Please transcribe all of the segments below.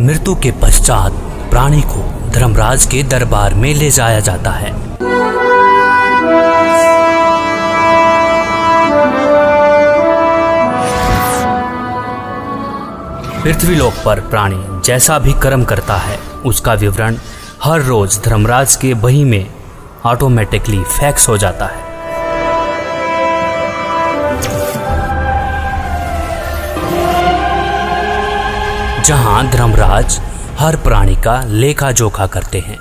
मृत्यु के पश्चात प्राणी को धर्मराज के दरबार में ले जाया जाता है। पृथ्वीलोक पर प्राणी जैसा भी कर्म करता है उसका विवरण हर रोज धर्मराज के बही में ऑटोमेटिकली फैक्स हो जाता है। जहां धर्मराज हर प्राणी का लेखा जोखा करते हैं।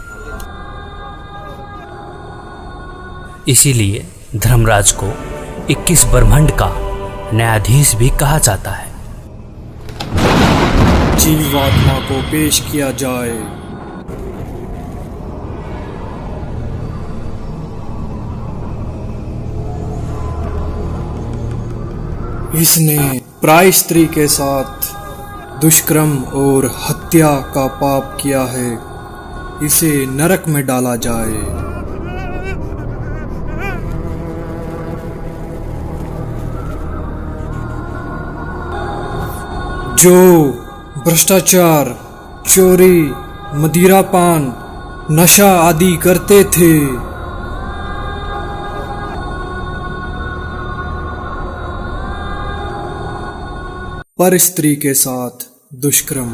इसीलिए धर्मराज को 21 ब्रह्मांड का न्यायाधीश भी कहा जाता है। जीवात्मा को पेश किया जाए। इसने प्राय स्त्री के साथ दुष्कर्म और हत्या का पाप किया है, इसे नरक में डाला जाए। जो भ्रष्टाचार, चोरी, मदिरापान, नशा आदि करते थे, पर स्त्री के साथ दुष्कर्म,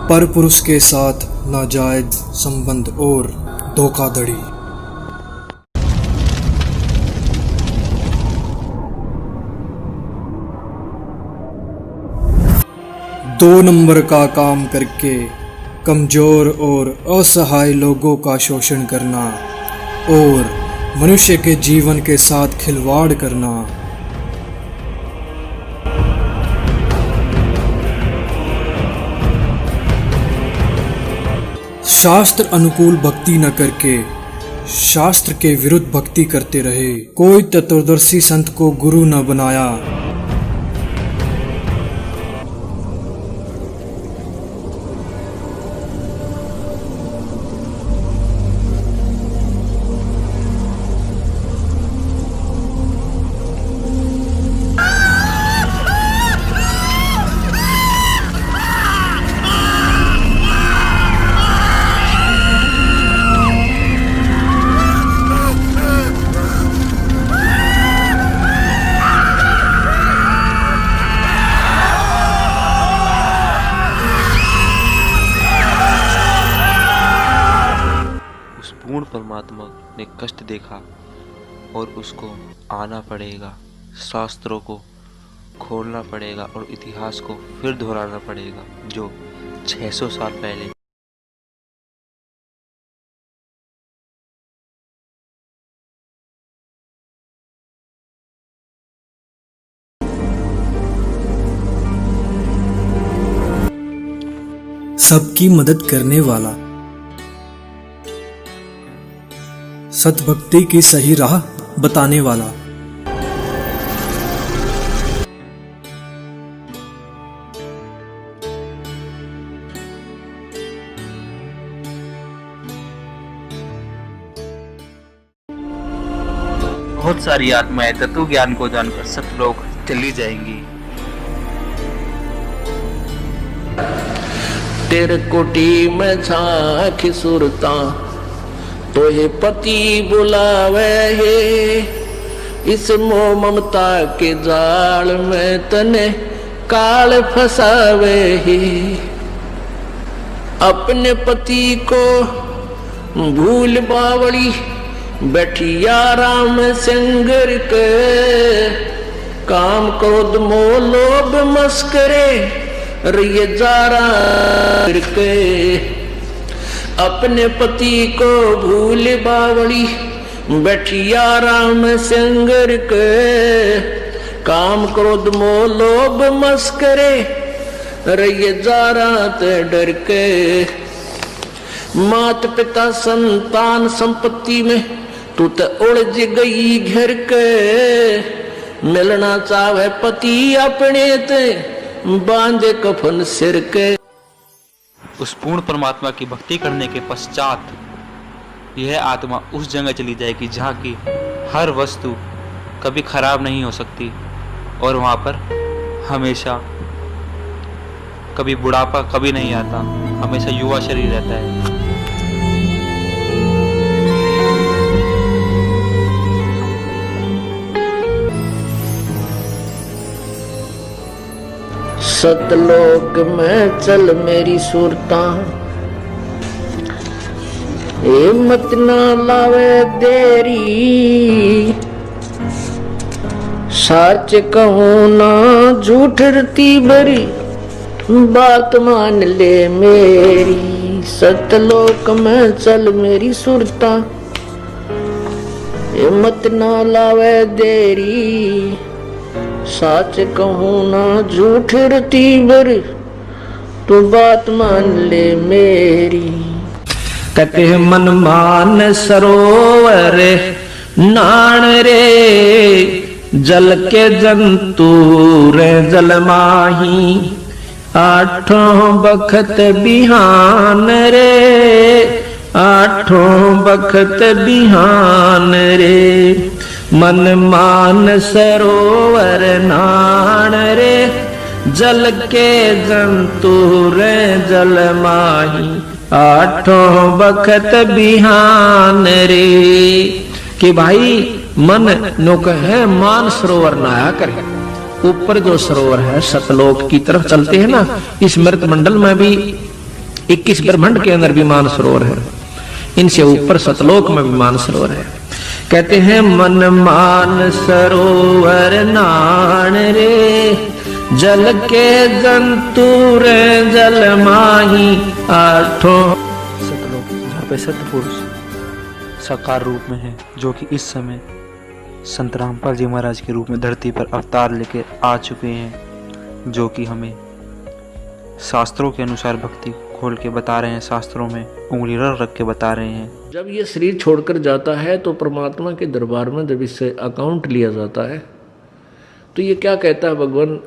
पर पुरुष के साथ नाजायज संबंध और धोखाधड़ी, 2 नंबर का काम करके कमजोर और असहाय लोगों का शोषण करना और मनुष्य के जीवन के साथ खिलवाड़ करना, शास्त्र अनुकूल भक्ति न करके शास्त्र के विरुद्ध भक्ति करते रहे, कोई तत्वदर्शी संत को गुरु न बनाया, परमात्मा ने कष्ट देखा और उसको आना पड़ेगा, शास्त्रों को खोलना पड़ेगा और इतिहास को फिर दोहराना पड़ेगा जो 600 साल पहले सबकी मदद करने वाला, सतभक्ति की सही राह बताने वाला, बहुत सारी आत्माएं तत्व ज्ञान को जानकर सतलोक चली जाएंगी। तेरे कोटी में झांकी सुरता तो हे पति बुलावे है, इस मोह ममता के जाल में तने काल फसावे है। अपने पति को भूल बावड़ी बैठी आराम संगर के, काम क्रोध मोह लोभ मस्करे रिये जारा के। अपने पति को भूल बावड़ी बैठी आराम संगर के, काम क्रोध मोह लोभ मस्करे रहिए जारा ते डर के। माता पिता संतान संपत्ति में तू तो उलझ गई घर के, मिलना चाहे पति अपने ते बांधे कफन सिर के। उस पूर्ण परमात्मा की भक्ति करने के पश्चात यह आत्मा उस जगह चली जाएगी जहाँ की हर वस्तु कभी खराब नहीं हो सकती और वहाँ पर हमेशा कभी बुढ़ापा कभी नहीं आता, हमेशा युवा शरीर रहता है। सतलोक में चल मेरी सूरता, हिम्मत ना लावे देरी, सच कहूं ना झूठ रती बरी, बात मान ले मेरी। सतलोक में चल मेरी सूरता, हिम्मत ना लावे देरी, सच कहूं ना झूठ रती बरी, तू बात मान ले मेरी। कहते मन मान सरोवर नाण रे, जल के जंतु रे जल माही, आठों बखत बिहान रे, आठों बखत बिहान रे। मन मान सरोवर नाण रे, जल के जंतु रे जल माही, आठों बखत बिहान रे। कि भाई मन नुक है मान सरोवर नहाया करे। ऊपर जो सरोवर है सतलोक की तरफ चलते हैं ना, इस मृत मंडल में भी 21 ब्रह्मांड के अंदर भी मान सरोवर है, इनसे ऊपर सतलोक में भी मान सरोवर है। कहते हैं मन मान सरोवर नाण रे, जल के जंतु रे जल माही, आठों सतलोक जहाँ पे सत्य पुरुष साकार रूप में है, जो कि इस समय संत रामपाल जी महाराज के रूप में धरती पर अवतार लेके आ चुके हैं, जो कि हमें शास्त्रों के अनुसार भक्ति खोल के बता रहे हैं, शास्त्रों में उंगली रख के बता रहे हैं। जब ये शरीर छोड़कर जाता है तो परमात्मा के दरबार में जब इससे अकाउंट लिया जाता है तो ये क्या कहता है, भगवान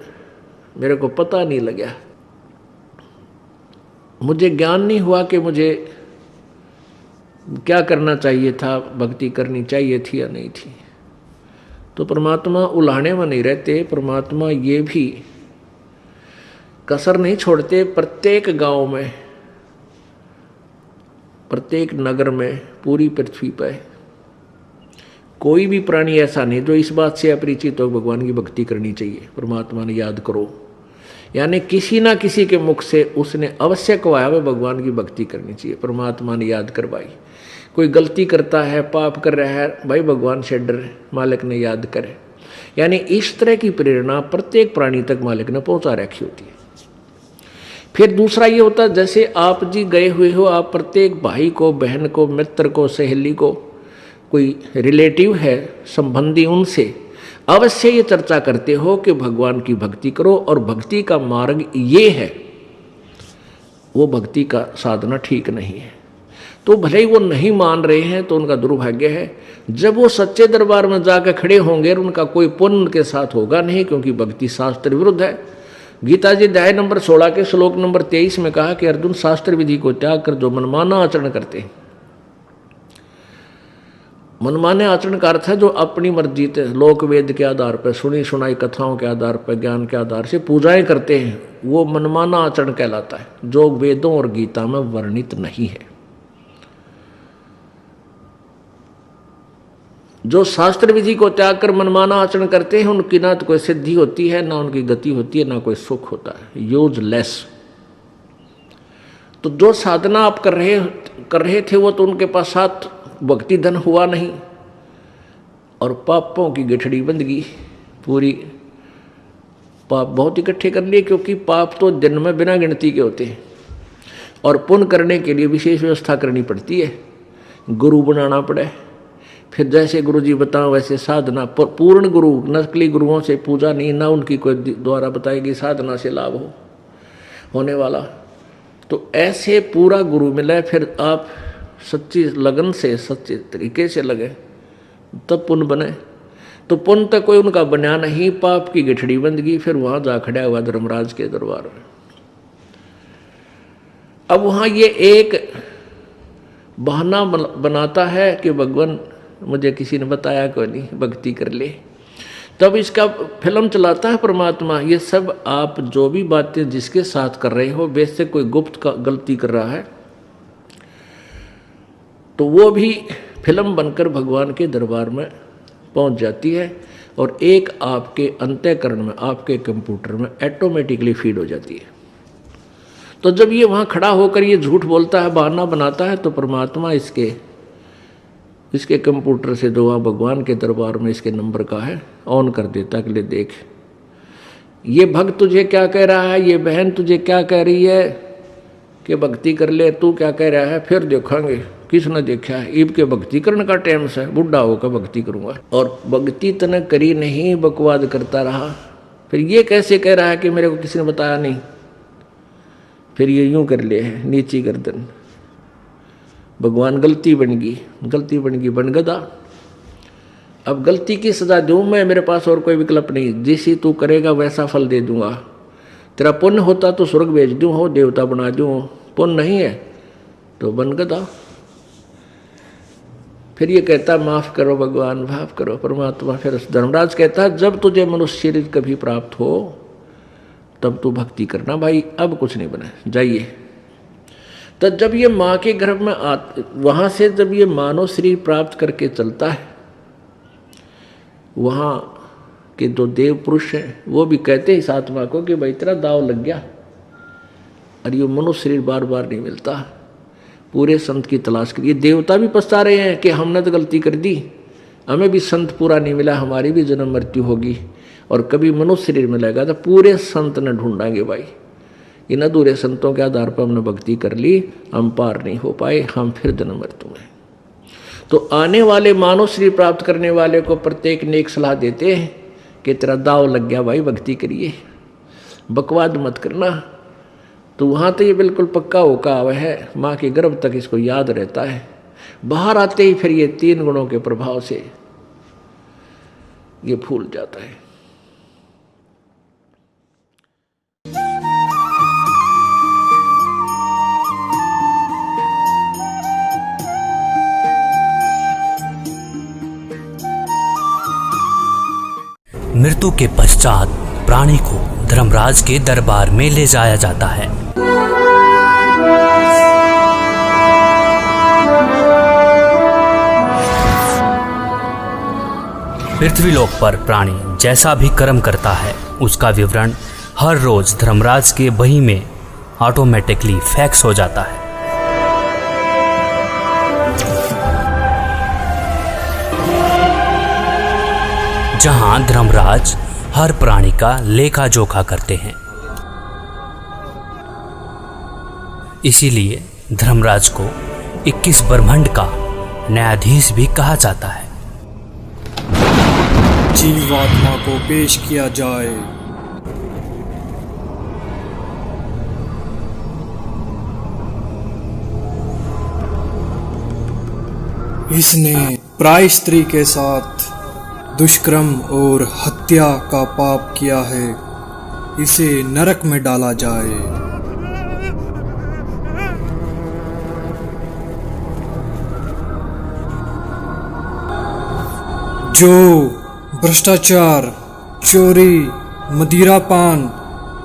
मेरे को पता नहीं लगा, मुझे ज्ञान नहीं हुआ कि मुझे क्या करना चाहिए था, भक्ति करनी चाहिए थी या नहीं थी। तो परमात्मा उलाहने में नहीं रहते, परमात्मा ये भी कसर नहीं छोड़ते। प्रत्येक गांव में, प्रत्येक नगर में, पूरी पृथ्वी पर कोई भी प्राणी ऐसा नहीं जो इस बात से अपरिचित हो भगवान की भक्ति करनी चाहिए, परमात्मा ने याद करो। यानी किसी ना किसी के मुख से उसने अवश्य कहा है भगवान की भक्ति करनी चाहिए, परमात्मा ने याद करवाई। कोई गलती करता है, पाप कर रहा है, भाई भगवान से डर, मालिक ने याद करे। यानी इस तरह की प्रेरणा प्रत्येक प्राणी तक मालिक ने पहुंचा रखी होती है। फिर दूसरा ये होता है, जैसे आप जी गए हुए हो, आप प्रत्येक भाई को, बहन को, मित्र को, सहेली को, कोई रिलेटिव है, संबंधी, उनसे अवश्य ये चर्चा करते हो कि भगवान की भक्ति करो और भक्ति का मार्ग ये है, वो भक्ति का साधना ठीक नहीं है। तो भले ही वो नहीं मान रहे हैं तो उनका दुर्भाग्य है। जब वो सच्चे दरबार में जाकर खड़े होंगे उनका कोई पुण्य उनके साथ होगा नहीं, क्योंकि भक्ति शास्त्र विरुद्ध है। गीता जी अध्याय नंबर 16 के श्लोक नंबर 23 में कहा कि अर्जुन, शास्त्र विधि को त्याग कर जो मनमाना आचरण करते हैं, मनमाने आचरण का अर्थ है जो अपनी मर्जी से लोक वेद के आधार पर, सुनी सुनाई कथाओं के आधार पर, ज्ञान के आधार से पूजाएं करते हैं, वो मनमाना आचरण कहलाता है, जो वेदों और गीता में वर्णित नहीं है। जो शास्त्र विधि को त्याग कर मनमाना आचरण करते हैं उनकी ना तो कोई सिद्धि होती है, ना उनकी गति होती है, ना कोई सुख होता है, यूजलेस। तो जो साधना आप कर रहे थे वो तो उनके पास साथ भक्ति धन हुआ नहीं और पापों की गठड़ी बंध गई पूरी। पाप बहुत इकट्ठे कर लिए, क्योंकि पाप तो दिन में बिना गिनती के होते हैं और पुण्य करने के लिए विशेष व्यवस्था करनी पड़ती है, गुरु बनाना पड़े। फिर जैसे गुरु जी बताओ वैसे साधना, पूर्ण गुरु, नकली गुरुओं से पूजा नहीं, ना उनकी कोई द्वारा बताएगी साधना से लाभ होने वाला। तो ऐसे पूरा गुरु मिले, फिर आप सच्ची लगन से, सच्चे तरीके से लगे, तब पुण्य बने। तो पुण्य तक कोई उनका बना नहीं, पाप की गठड़ी बंद गई। फिर वहां जा खड़ा हुआ धर्मराज के दरबार में। अब वहां ये एक बहाना बनाता है कि भगवान मुझे किसी ने बताया कोई नहीं, भक्ति कर ले, तब इसका फिल्म चलाता है परमात्मा। ये सब आप जो भी बातें जिसके साथ कर रहे हो, वैसे कोई गुप्त का गलती कर रहा है तो वो भी फिल्म बनकर भगवान के दरबार में पहुंच जाती है और एक आपके अंतःकरण में, आपके कंप्यूटर में ऑटोमेटिकली फीड हो जाती है। तो जब ये वहाँ खड़ा होकर ये झूठ बोलता है, बहाना बनाता है, तो परमात्मा इसके कंप्यूटर से जो वहाँ भगवान के दरबार में इसके नंबर का है ऑन कर देता है कि ले देख, ये भक्त तुझे क्या कह रहा है, ये बहन तुझे क्या कह रही है कि भक्ति कर ले, तू क्या कह रहा है, फिर देखेंगे किसने देखा है। ईब के भक्ति करने का टाइम से बुढ़ा होकर भक्ति करूंगा, और भक्ति तने करी नहीं, बकवाद करता रहा। फिर ये कैसे कह रहा है कि मेरे को किसी ने बताया नहीं, फिर ये यूं कर ले है नीची गर्दन। भगवान गलती बन गई बन गदा। अब गलती की सजा दूं मैं, मेरे पास और कोई विकल्प नहीं, जैसी तू करेगा वैसा फल दे दूंगा। तेरा पुण्य होता तो स्वर्ग भेज दूं, हो देवता बना दूं, पुण्य नहीं है तो बन गदा। फिर ये कहता माफ करो भगवान, माफ करो परमात्मा। फिर धर्मराज कहता है जब तुझे मनुष्य शरीर कभी प्राप्त हो तब तू भक्ति करना भाई, अब कुछ नहीं बना, जाइए। तो जब ये माँ के गर्भ में वहाँ से जब ये मानव शरीर प्राप्त करके चलता है, वहाँ के जो देव पुरुष हैं वो भी कहते हैं इस आत्मा को कि भाई तेरा दाव लग गया, और ये मनुष्य शरीर बार बार नहीं मिलता, पूरे संत की तलाश करिए। देवता भी पछता रहे हैं कि हमने तो गलती कर दी, हमें भी संत पूरा नहीं मिला, हमारी भी जन्म मृत्यु होगी, और कभी मनुष्य शरीर मिलेगा तो पूरे संत ने ढूंढाएंगे भाई। इन अधूरे संतों के आधार पर हमने भक्ति कर ली, हम पार नहीं हो पाए, हम फिर जन्म मृत्यु में। तो आने वाले मानव शरीर प्राप्त करने वाले को प्रत्येक ने एक सलाह देते हैं कि तेरा दाव लग गया भाई, भक्ति करिए, बकवाद मत करना। तो वहाँ तो ये बिल्कुल पक्का होका हुआ है, माँ के गर्भ तक इसको याद रहता है। बाहर आते ही फिर ये 3 गुणों के प्रभाव से ये भूल जाता है। मृत्यु के पश्चात प्राणी को धर्मराज के दरबार में ले जाया जाता है। पृथ्वीलोक पर प्राणी जैसा भी कर्म करता है उसका विवरण हर रोज धर्मराज के बही में ऑटोमेटिकली फैक्स हो जाता है। जहां धर्मराज हर प्राणी का लेखा जोखा करते हैं। इसीलिए धर्मराज को 21 ब्रह्मांड का न्यायाधीश भी कहा जाता है। जीवात्मा को पेश किया जाए। इसने प्राय स्त्री के साथ दुष्कर्म और हत्या का पाप किया है, इसे नरक में डाला जाए। जो भ्रष्टाचार, चोरी, मदिरापान,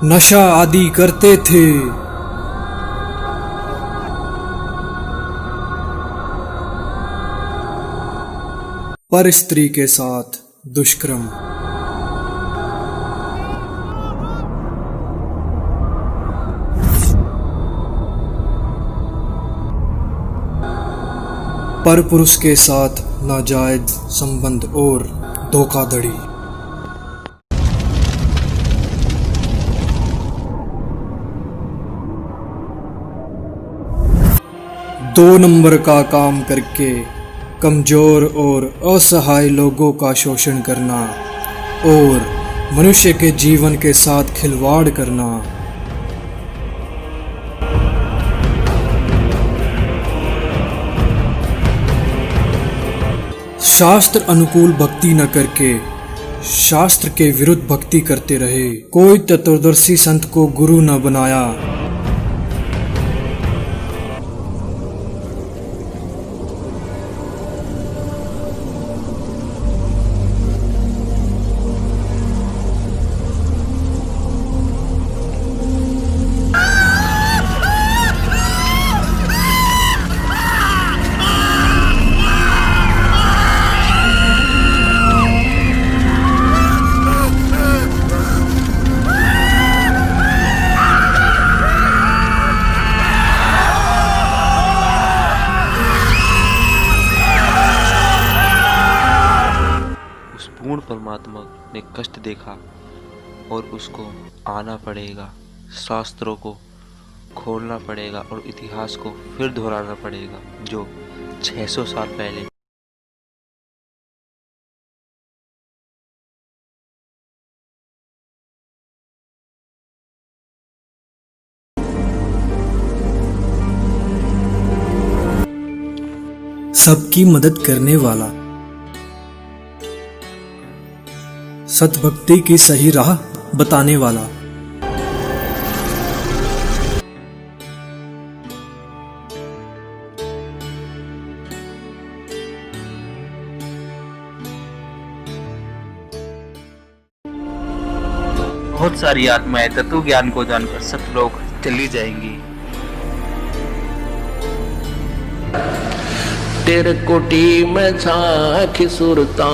नशा आदि करते थे, पर स्त्री के साथ दुष्कर्म। पर पुरुष के साथ नाजायज संबंध और धोखाधड़ी। 2 नंबर का काम करके कमजोर और असहाय लोगों का शोषण करना और मनुष्य के जीवन के साथ खिलवाड़ करना। शास्त्र अनुकूल भक्ति न करके शास्त्र के विरुद्ध भक्ति करते रहे। कोई तत्वदर्शी संत को गुरु न बनाया। परमात्मा ने कष्ट देखा और उसको आना पड़ेगा, शास्त्रों को खोलना पड़ेगा और इतिहास को फिर दोहराना पड़ेगा जो 600 साल पहले। सबकी मदद करने वाला, सतभक्ति की सही राह बताने वाला, बहुत सारी आत्माएं तत्व ज्ञान को जानकर सतलोक चली जाएंगी। तेरे कोटी में झांकी सुरता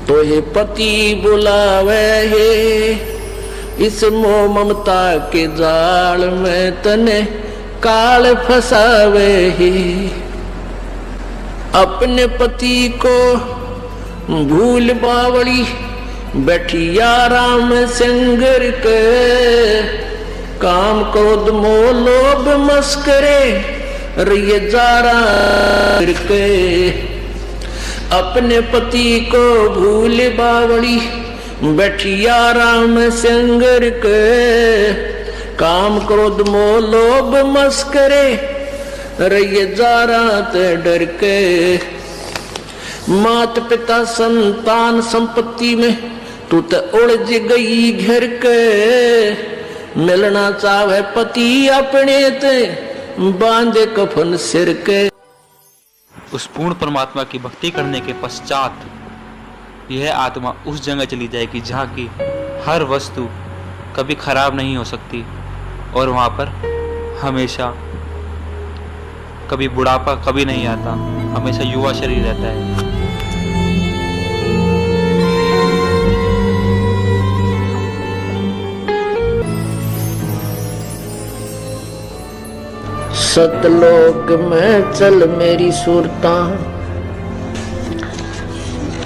तो ये पति बुलावे है, इस मोह ममता के जाल में तने काल फसावे है। अपने पति को भूल बावली बैठी आराम संगर के, काम क्रोध मोह लोभ मस्करे ये जारा के। अपने पति को भूल बावली बैठी आराम संगर के, काम क्रोध मोह लोभ मस्करे ये जारा ते डर के। मात पिता संतान संपत्ति में तू तो उलझ गई घर के, मिलना चाहे पति अपने ते बांधे कफन सिर के। उस पूर्ण परमात्मा की भक्ति करने के पश्चात यह आत्मा उस जगह चली जाएगी जहाँ की हर वस्तु कभी खराब नहीं हो सकती और वहाँ पर हमेशा कभी बुढ़ापा कभी नहीं आता, हमेशा युवा शरीर रहता है। सतलोक में चल मेरी सुरता,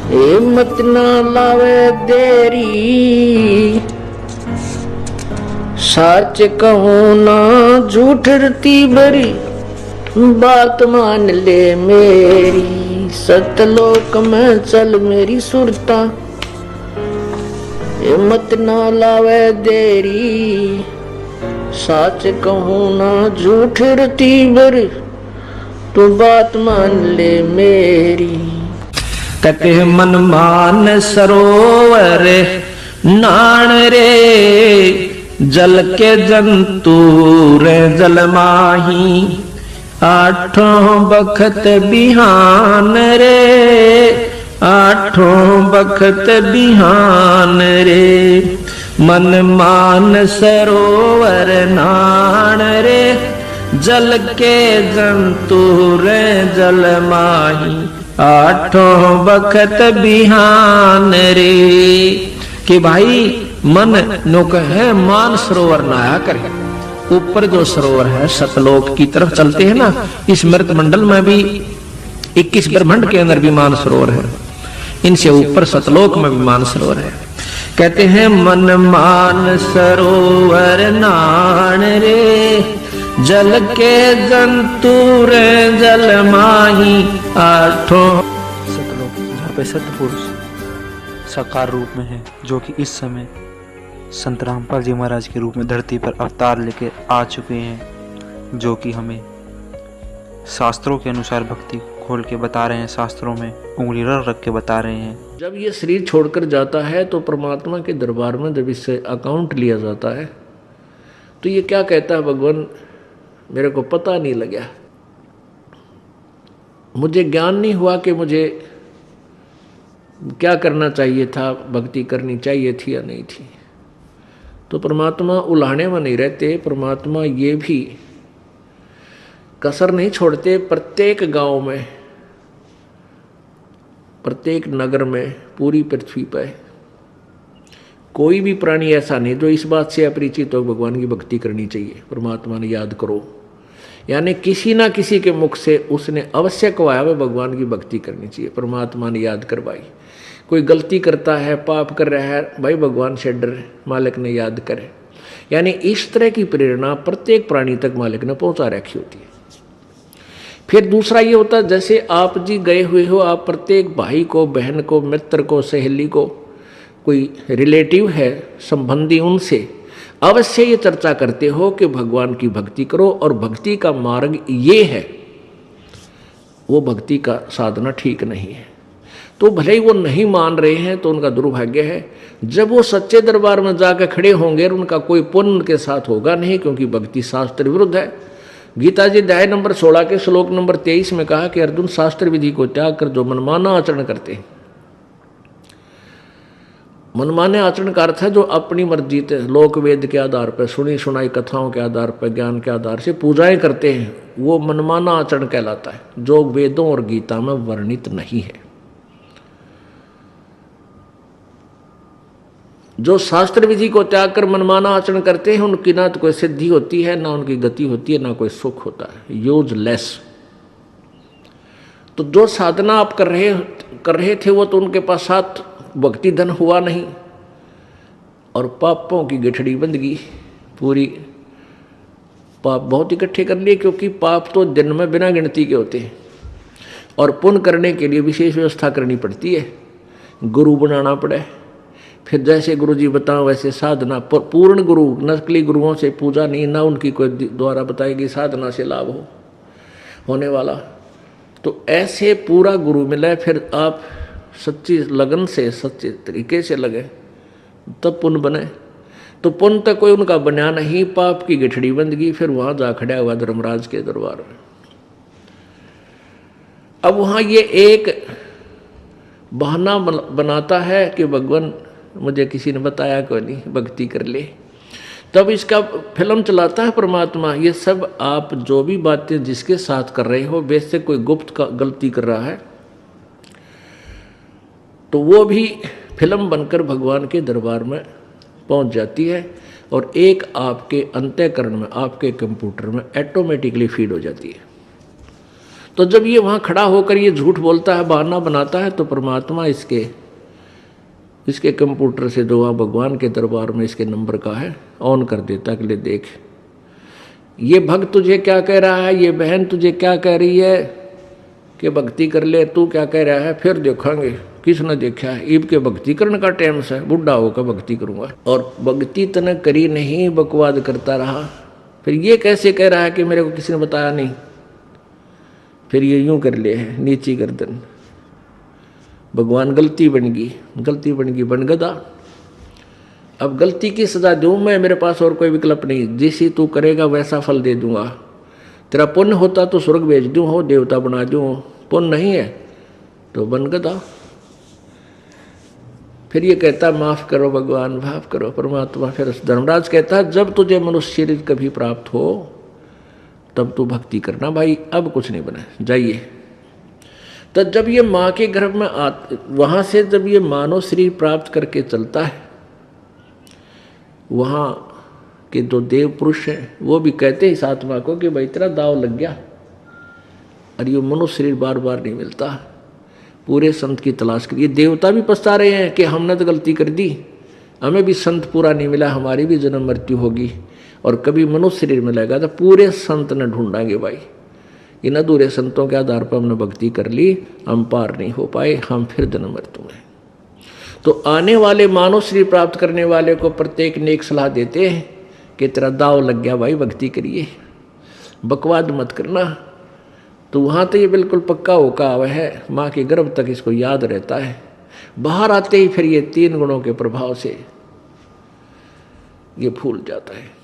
हिम्मत ना लावे देरी, सच कहूँ ना झूठ रती भरी, बात मान ले मेरी। सतलोक में चल मेरी सुरता, हिम्मत ना लावे देरी, सच कहूँ ना झूठ रती भरी, तू बात मान ले मेरी। कहते हैं मन मान सरोवर नाण रे, जल के जंतु रे जल माही, आठों बखत बिहान रे, आठों बखत बिहान रे। मन मान सरोवर नाण रे, जल के जंतु रे जल माही, आठों बखत बिहान रे। कि भाई मन नो है मान सरोवर नहाया करे। ऊपर जो सरोवर है सतलोक की तरफ चलते हैं ना, इस मृत मंडल में भी 21 ब्रह्मांड के अंदर भी मान सरोवर है, इनसे ऊपर सतलोक में भी मान सरोवर है। कहते हैं मन मान सरोवर नाण रे, जल के जंतु रे जल माही, आठों सतलोक जहाँ पे सतपुरुष साकार रूप में है, जो कि इस समय संत रामपाल जी महाराज के रूप में धरती पर अवतार लेके आ चुके हैं, जो कि हमें शास्त्रों के अनुसार भक्ति खोल के बता रहे हैं, शास्त्रों में उंगली रख के बता रहे हैं। जब ये शरीर छोड़कर जाता है तो परमात्मा के दरबार में जब इससे अकाउंट लिया जाता है तो ये क्या कहता है, भगवान मेरे को पता नहीं लगा, मुझे ज्ञान नहीं हुआ कि मुझे क्या करना चाहिए था, भक्ति करनी चाहिए थी या नहीं थी। तो परमात्मा उलाहने में नहीं रहते, परमात्मा ये भी कसर नहीं छोड़ते। प्रत्येक गांव में, प्रत्येक नगर में, पूरी पृथ्वी पर कोई भी प्राणी ऐसा नहीं जो इस बात से अपरिचित हो भगवान की भक्ति करनी चाहिए, परमात्मा ने याद करो। यानी किसी ना किसी के मुख से उसने अवश्य कहवाया भगवान की भक्ति करनी चाहिए, परमात्मा ने याद करवाई। कोई गलती करता है, पाप कर रहा है, भाई भगवान से डर, मालिक ने याद करे। यानी इस तरह की प्रेरणा प्रत्येक प्राणी तक मालिक ने पहुंचा रखी होती है। फिर दूसरा ये होता है, जैसे आप जी गए हुए हो, आप प्रत्येक भाई को, बहन को, मित्र को, सहेली को, कोई रिलेटिव है, संबंधी, उनसे अवश्य ये चर्चा करते हो कि भगवान की भक्ति करो और भक्ति का मार्ग ये है, वो भक्ति का साधना ठीक नहीं है। तो भले ही वो नहीं मान रहे हैं तो उनका दुर्भाग्य है। जब वो सच्चे दरबार में जाकर खड़े होंगे उनका कोई पुण्य उनके साथ होगा नहीं, क्योंकि भक्ति शास्त्र विरुद्ध है। गीता जी अध्याय नंबर 16 के श्लोक नंबर 23 में कहा कि अर्जुन, शास्त्र विधि को त्याग कर जो मनमाना आचरण करते हैं, मनमाने आचरण का अर्थ है जो अपनी मर्जी से लोक वेद के आधार पर, सुनी सुनाई कथाओं के आधार पर, ज्ञान के आधार से पूजाएं करते हैं, वो मनमाना आचरण कहलाता है, जो वेदों और गीता में वर्णित नहीं है। जो शास्त्र विधि को त्याग कर मनमाना आचरण करते हैं उनकी ना तो कोई सिद्धि होती है, ना उनकी गति होती है, ना कोई सुख होता है, यूजलेस। तो जो साधना आप कर रहे थे वो तो उनके पास साथ भक्ति धन हुआ नहीं और पापों की गठड़ी बंध गई पूरी। पाप बहुत इकट्ठे कर लिए, क्योंकि पाप तो दिन में बिना गिनती के होते हैं और पुण्य करने के लिए विशेष व्यवस्था करनी पड़ती है, गुरु बनाना पड़े। फिर जैसे गुरु जी बताओ वैसे साधना, पूर्ण गुरु, नकली गुरुओं से पूजा नहीं, ना उनकी कोई द्वारा बताएगी साधना से लाभ होने वाला। तो ऐसे पूरा गुरु मिले, फिर आप सच्ची लगन से, सच्चे तरीके से लगे, तब पुण्य बने। तो पुण्य तक कोई उनका बना नहीं, पाप की गठड़ी बंद गई। फिर वहां जा खड़ा हुआ धर्मराज के दरबार में। अब वहां ये एक बहाना बनाता है कि भगवान मुझे किसी ने बताया कोई नहीं, भक्ति कर ले। तब इसका फिल्म चलाता है परमात्मा, ये सब आप जो भी बातें जिसके साथ कर रहे हो, वैसे कोई गुप्त का गलती कर रहा है तो वो भी फिल्म बनकर भगवान के दरबार में पहुंच जाती है और एक आपके अंतःकरण में, आपके कंप्यूटर में ऑटोमेटिकली फीड हो जाती है। तो जब ये वहाँ खड़ा होकर ये झूठ बोलता है, बहाना बनाता है, तो परमात्मा इसके कंप्यूटर से जो वहाँ भगवान के दरबार में इसके नंबर का है ऑन कर देता है कि ले देख, ये भक्त तुझे क्या कह रहा है, ये बहन तुझे क्या कह रही है कि भक्ति कर ले, तू क्या कह रहा है, फिर देखेंगे किसने देखा है। ईब के भक्ति करने का टाइम से, बुढ़ा होकर भक्ति करूँगा। और भक्ति तने करी नहीं, बकवाद करता रहा। फिर ये कैसे कह रहा है कि मेरे को किसी ने बताया नहीं। फिर ये यूं कर ले है, नीची गर्दन। भगवान गलती बन गई, बन गदा। अब गलती की सजा दूं मैं, मेरे पास और कोई विकल्प नहीं। जैसी तू करेगा वैसा फल दे दूंगा। तेरा पुण्य होता तो स्वर्ग भेज दूं, हो देवता बना दूं। पुण्य नहीं है तो बन गदा। फिर ये कहता माफ करो भगवान, माफ करो परमात्मा। फिर धर्मराज कहता है जब तुझे मनुष्य शरीर कभी प्राप्त हो तब तू भक्ति करना भाई, अब कुछ नहीं बना, जाइए। तो जब ये माँ के गर्भ में वहाँ से जब ये मानव शरीर प्राप्त करके चलता है, वहाँ के जो देव पुरुष हैं वो भी कहते हैं इस आत्मा को कि भाई तेरा दाव लग गया और ये मनुष्य शरीर बार बार नहीं मिलता। पूरे संत की तलाश करिए। देवता भी पछता रहे हैं कि हमने तो गलती कर दी, हमें भी संत पूरा नहीं मिला, हमारी भी जन्म मृत्यु होगी और कभी मनुष्य शरीर मिलेगा तो पूरे संत ने ढूंढाएंगे भाई। इन अधूरे संतों के आधार पर हमने भक्ति कर ली, हम पार नहीं हो पाए, हम फिर जन्म मृत्यु में। तो आने वाले मानव शरीर प्राप्त करने वाले को प्रत्येक ने एक सलाह देते हैं कि तेरा दाव लग गया भाई, भक्ति करिए, बकवाद मत करना। तो वहाँ तो ये बिल्कुल पक्का होका हुआ है, माँ के गर्भ तक इसको याद रहता है। बाहर आते ही फिर ये 3 गुणों के प्रभाव से ये फूल जाता है।